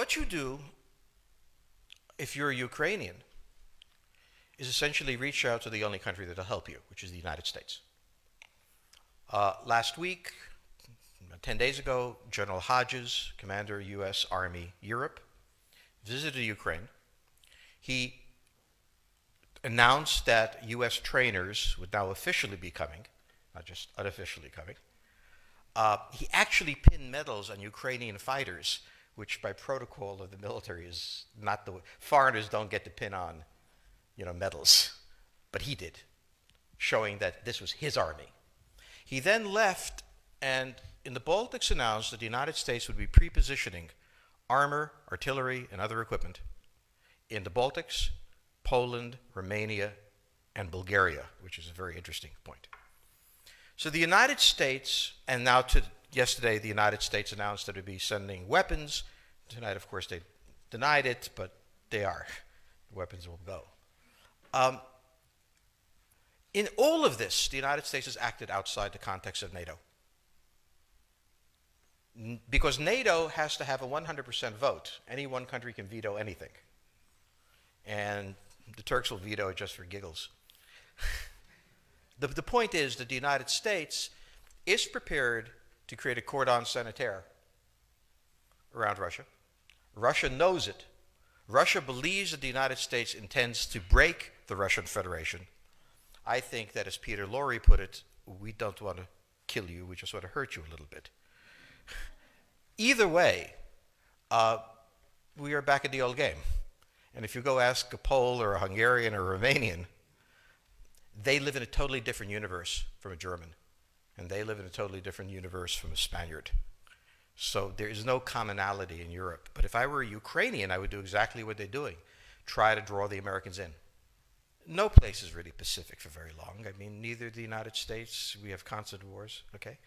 What you do, if you're a Ukrainian, is essentially reach out to the only country that will help you, which is the United States. Last week, 10 days ago, General Hodges, Commander U.S. Army Europe, visited Ukraine. He announced that U.S. trainers would now officially be coming, not just unofficially coming. He actually pinned medals on Ukrainian fighters, which by protocol of the military is not the way. Foreigners don't get to pin on, medals, but he did, showing that this was his army. He then left and in the Baltics announced that the United States would be pre-positioning armor, artillery, and other equipment in the Baltics, Poland, Romania, and Bulgaria, which is a very interesting point. So the United States, and now yesterday the United States announced that it would be sending weapons. Tonight, of course, they denied it, but they are. The weapons will go. In all of this, the United States has acted outside the context of NATO. Because NATO has to have a 100% vote. Any one country can veto anything. And the Turks will veto it just for giggles. The point is that the United States is prepared to create a cordon sanitaire around Russia. Russia knows it. Russia believes that the United States intends to break the Russian Federation. I think that, as Peter Lorre put it, we don't want to kill you, we just want to hurt you a little bit. Either way, we are back at the old game. And if you go ask a Pole or a Hungarian or a Romanian, they live in a totally different universe from a German. And they live in a totally different universe from a Spaniard. So there is no commonality in Europe. But if I were a Ukrainian, I would do exactly what they're doing. Try to draw the Americans in. No place is really Pacific for very long. I mean, neither the United States, we have constant wars, okay?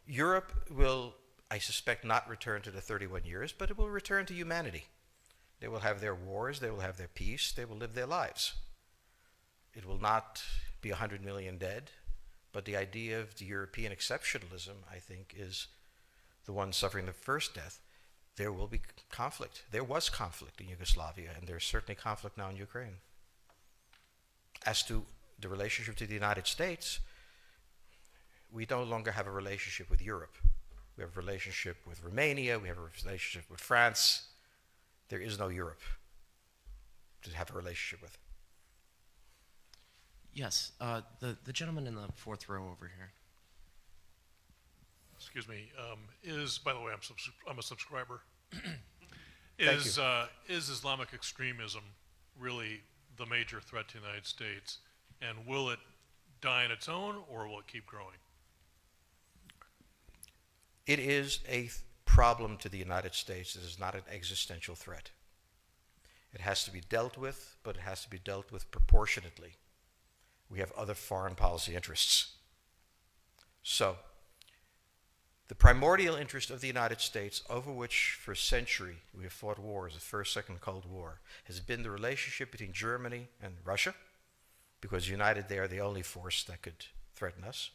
Europe will, I suspect, not return to the 31 years, but it will return to humanity. They will have their wars, they will have their peace, they will live their lives. It will not be 100 million dead, but the idea of the European exceptionalism, I think, is the one suffering the first death. There will be conflict. There was conflict in Yugoslavia, and there's certainly conflict now in Ukraine. As to the relationship to the United States, we no longer have a relationship with Europe. We have a relationship with Romania, we have a relationship with France. There is no Europe to have a relationship with. Yes, the gentleman in the fourth row over here. Excuse me. By the way, I'm a subscriber. Thank Is Islamic extremism really the major threat to the United States, and will it die on its own, or will it keep growing? It is a problem to the United States. It is not an existential threat. It has to be dealt with, but it has to be dealt with proportionately. We have other foreign policy interests. So, the primordial interest of the United States, over which for a century we have fought wars, the First, Second Cold War, has been the relationship between Germany and Russia, because united they are the only force that could threaten us,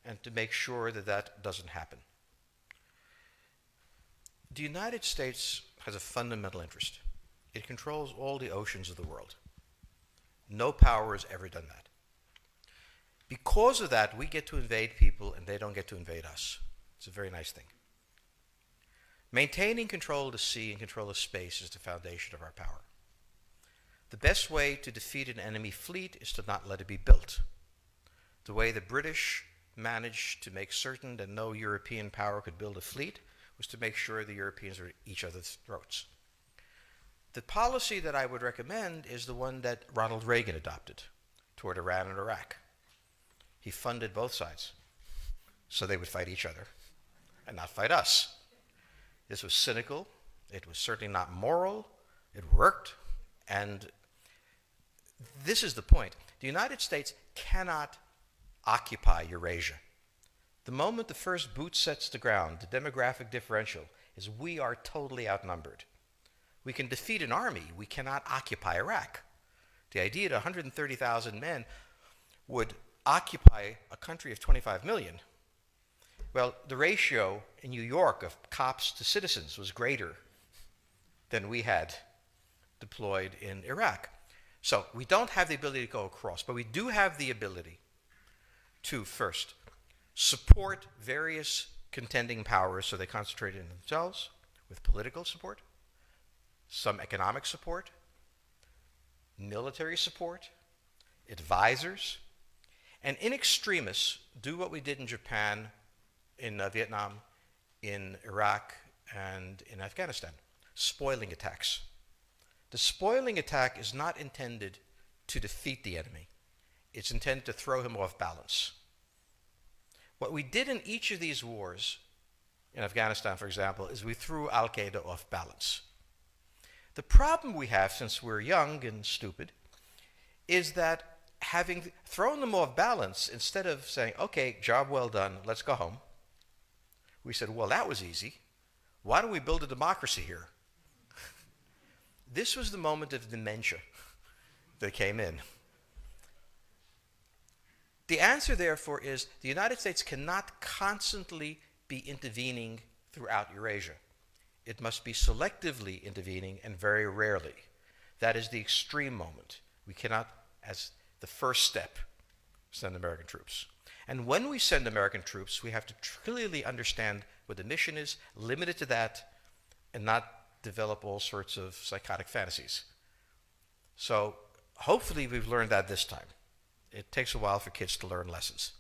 and to make sure that that doesn't happen. The United States has a fundamental interest. It controls all the oceans of the world. No power has ever done that. Because of that, we get to invade people and they don't get to invade us. It's a very nice thing. Maintaining control of the sea and control of space is the foundation of our power. The best way to defeat an enemy fleet is to not let it be built. The way the British managed to make certain that no European power could build a fleet was to make sure the Europeans were at each other's throats. The policy that I would recommend is the one that Ronald Reagan adopted toward Iran and Iraq. He funded both sides so they would fight each other and not fight us. This was cynical. It was certainly not moral. It worked. And this is the point. The United States cannot occupy Eurasia. The moment the first boot sets the ground, the demographic differential is we are totally outnumbered. We can defeat an army. We cannot occupy Iraq. The idea that 130,000 men would occupy a country of 25 million, well, the ratio in New York of cops to citizens was greater than we had deployed in Iraq. So we don't have the ability to go across, but we do have the ability to, first, support various contending powers so they concentrate in themselves with political support, some economic support, military support, advisors, and in extremis, do what we did in Japan, in Vietnam, in Iraq, and in Afghanistan, spoiling attacks. The spoiling attack is not intended to defeat the enemy. It's intended to throw him off balance. What we did in each of these wars, in Afghanistan, for example, is we threw Al-Qaeda off balance. The problem we have, since we're young and stupid, is that having thrown them off balance, instead of saying, okay, job well done, let's go home, we said, well, that was easy. Why don't we build a democracy here? This was the moment of dementia that came in. The answer, therefore, is the United States cannot constantly be intervening throughout Eurasia. It must be selectively intervening and very rarely. That is the extreme moment. We cannot, as the first step, send American troops. And when we send American troops, we have to clearly understand what the mission is, limit it to that, and not develop all sorts of psychotic fantasies. So hopefully we've learned that this time. It takes a while for kids to learn lessons.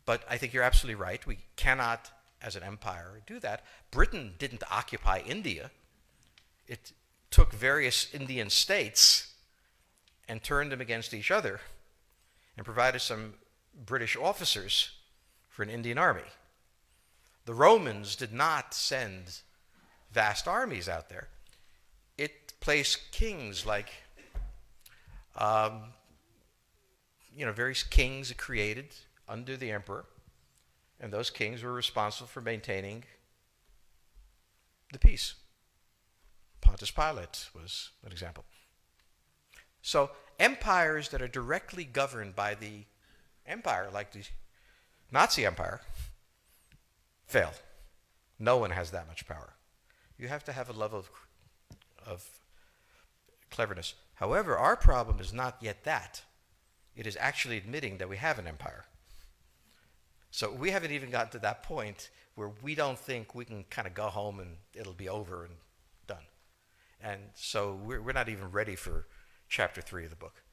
But I think you're absolutely right. We cannot, as an empire, do that. Britain didn't occupy India. It took various Indian states and turned them against each other and provided some British officers for an Indian army. The Romans did not send vast armies out there. It placed kings like, various kings it created under the emperor, and those kings were responsible for maintaining the peace. Pontius Pilate was an example. So empires that are directly governed by the empire, like the Nazi Empire, fail. No one has that much power. You have to have a level of cleverness. However, our problem is not yet that. It is actually admitting that we have an empire. So we haven't even gotten to that point where we don't think we can kind of go home and it'll be over and done. And so we're not even ready for chapter 3 of the book.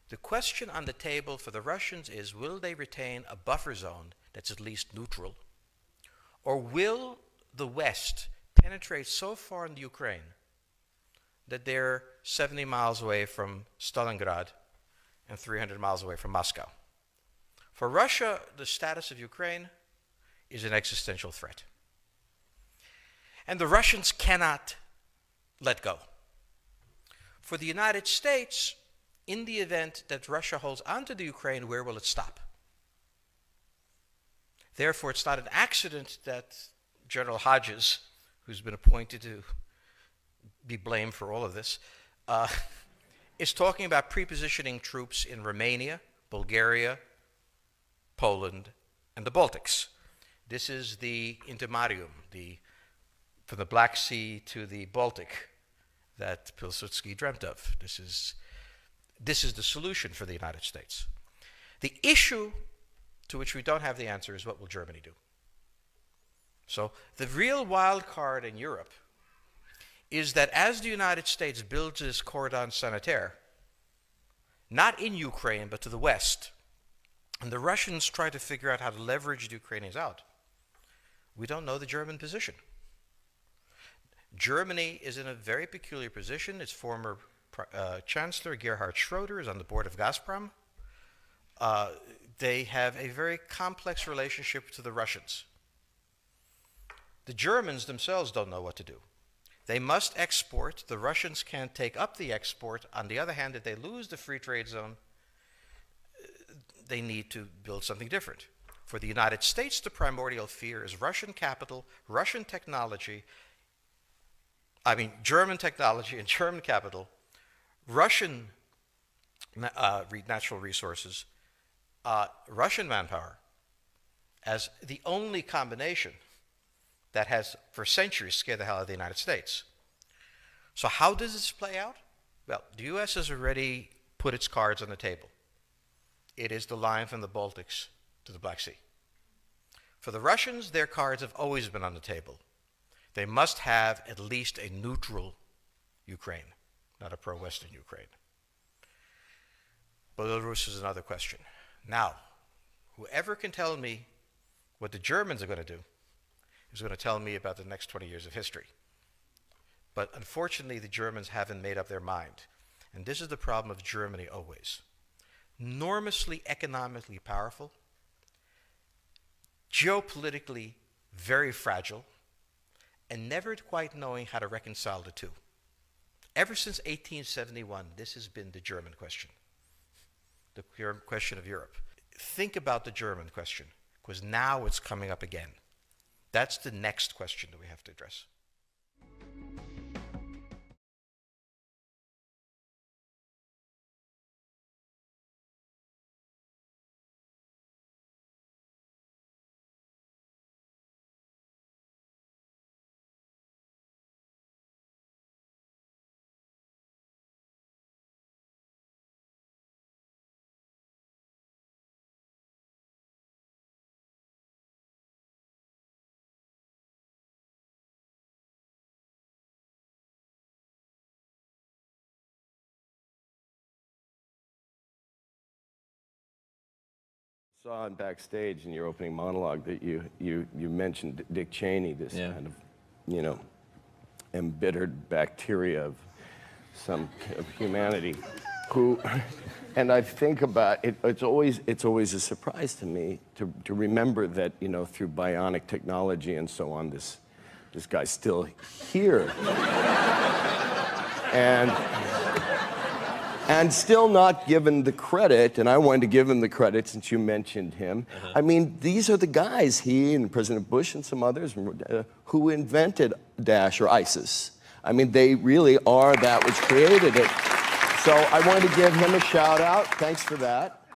The question on the table for the Russians is, will they retain a buffer zone that's at least neutral? Or will the West penetrate so far in the Ukraine that they're 70 miles away from Stalingrad and 300 miles away from Moscow? For Russia, the status of Ukraine is an existential threat. And the Russians cannot let go. For the United States, in the event that Russia holds onto the Ukraine, where will it stop? Therefore, it's not an accident that General Hodges, who's been appointed to be blamed for all of this, is talking about prepositioning troops in Romania, Bulgaria, Poland, and the Baltics. This is the intermarium, from the Black Sea to the Baltic, that Pilsudski dreamt of. This is the solution for the United States. The issue to which we don't have the answer is, what will Germany do? So the real wild card in Europe is that as the United States builds this cordon sanitaire, not in Ukraine, but to the west, and the Russians try to figure out how to leverage the Ukrainians out, we don't know the German position. Germany is in a very peculiar position. Its former Chancellor, Gerhard Schroeder, is on the board of Gazprom. They have a very complex relationship to the Russians. The Germans themselves don't know what to do. They must export. The Russians can't take up the export. On the other hand, if they lose the free trade zone, they need to build something different. For the United States, the primordial fear is Russian capital, Russian technology, German technology and German capital, Russian natural resources, Russian manpower, as the only combination that has for centuries scared the hell out of the United States. So how does this play out? Well, the U.S. has already put its cards on the table. It is the line from the Baltics to the Black Sea. For the Russians, their cards have always been on the table. They must have at least a neutral Ukraine, not a pro-Western Ukraine. Belarus is another question. Now, whoever can tell me what the Germans are going to do is going to tell me about the next 20 years of history. But unfortunately, the Germans haven't made up their mind. And this is the problem of Germany always. Enormously economically powerful, geopolitically very fragile, and never quite knowing how to reconcile the two. Ever since 1871, this has been the German question, the question of Europe. Think about the German question, because now it's coming up again. That's the next question that we have to address. Saw on backstage in your opening monologue that you mentioned Dick Cheney, this kind of, embittered bacteria of of humanity, who, and I think about it. It's always a surprise to me to remember that through bionic technology and so on, this guy's still here, and still not given the credit, and I wanted to give him the credit since you mentioned him. I mean, these are the guys, he and President Bush and some others, who invented Daesh or ISIS. I mean, they really are that which created it. So I wanted to give him a shout out. Thanks for that.